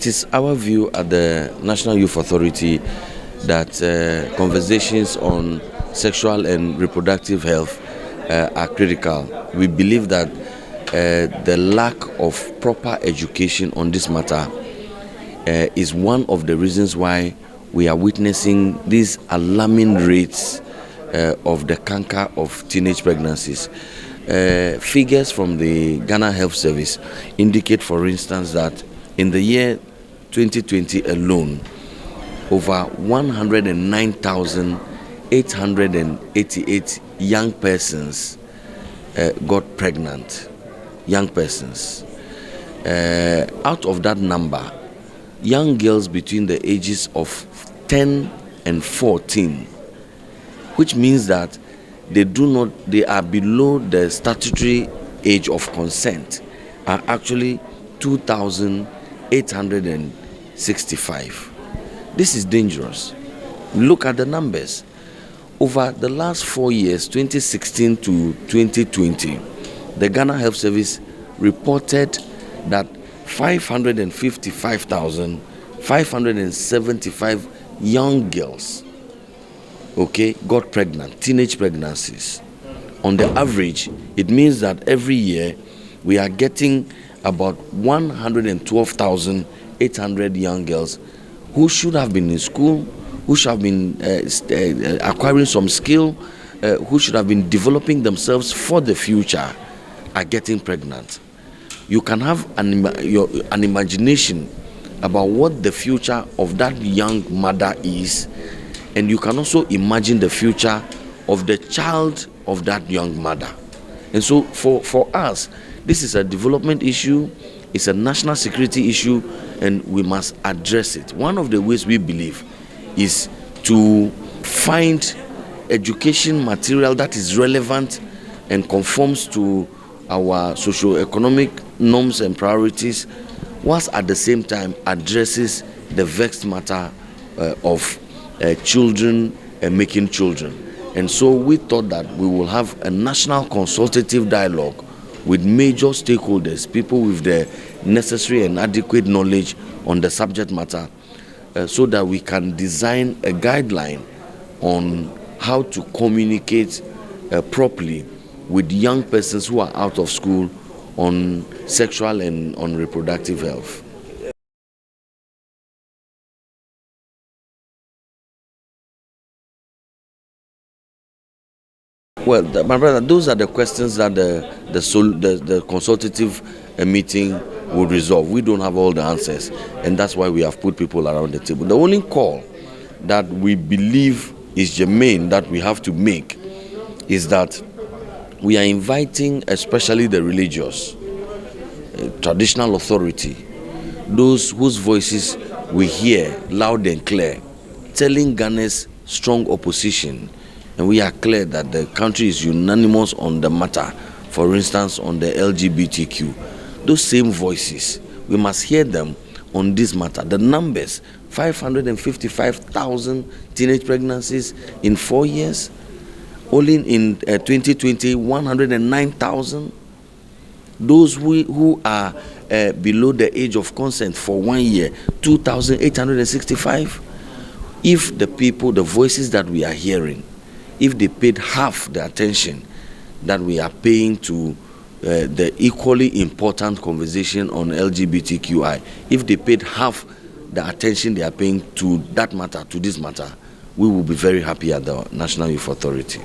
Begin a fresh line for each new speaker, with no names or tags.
It is our view at the National Youth Authority that conversations on sexual and reproductive health are critical. We believe that the lack of proper education on this matter is one of the reasons why we are witnessing these alarming rates of the canker of teenage pregnancies. Figures from the Ghana Health Service indicate, for instance, that in the year 2020 alone, over 109,888 young persons got pregnant. Young persons. Out of that number, young girls between the ages of 10 and 14, which means that they are below the statutory age of consent, are actually 2,865. This is dangerous. Look at the numbers. Over the last 4 years, 2016 to 2020, the Ghana Health Service reported that 555,575 young girls got pregnant, teenage pregnancies. On the average, it means that every year we are getting about 112,800 young girls who should have been in school, who should have been acquiring some skill, who should have been developing themselves for the future, are getting pregnant. You can have an imagination about what the future of that young mother is, and you can also imagine the future of the child of that young mother. And so for us, this is a development issue, it's a national security issue, and we must address it. One of the ways we believe is to find education material that is relevant and conforms to our socio-economic norms and priorities, whilst at the same time addresses the vexed matter of children and making children. And so we thought that we will have a national consultative dialogue with major stakeholders, people with the necessary and adequate knowledge on the subject matter, so that we can design a guideline on how to communicate properly with young persons who are out of school on sexual and on reproductive health. Well, my brother, those are the questions that the consultative meeting will resolve. We don't have all the answers, and that's why we have put people around the table. The only call that we believe is germane that we have to make is that we are inviting especially the religious, traditional authority, those whose voices we hear loud and clear, telling Ghana's strong opposition. And we are clear that the country is unanimous on the matter, for instance, on the LGBTQ. Those same voices, we must hear them on this matter. The numbers, 555,000 teenage pregnancies in 4 years, only in 2020, 109,000. Those who are below the age of consent for 1 year, 2,865. If the people, the voices that we are hearing, if they paid half the attention that we are paying to the equally important conversation on LGBTQI, if they paid half the attention they are paying to that matter, to this matter, we will be very happy at the National Youth Authority.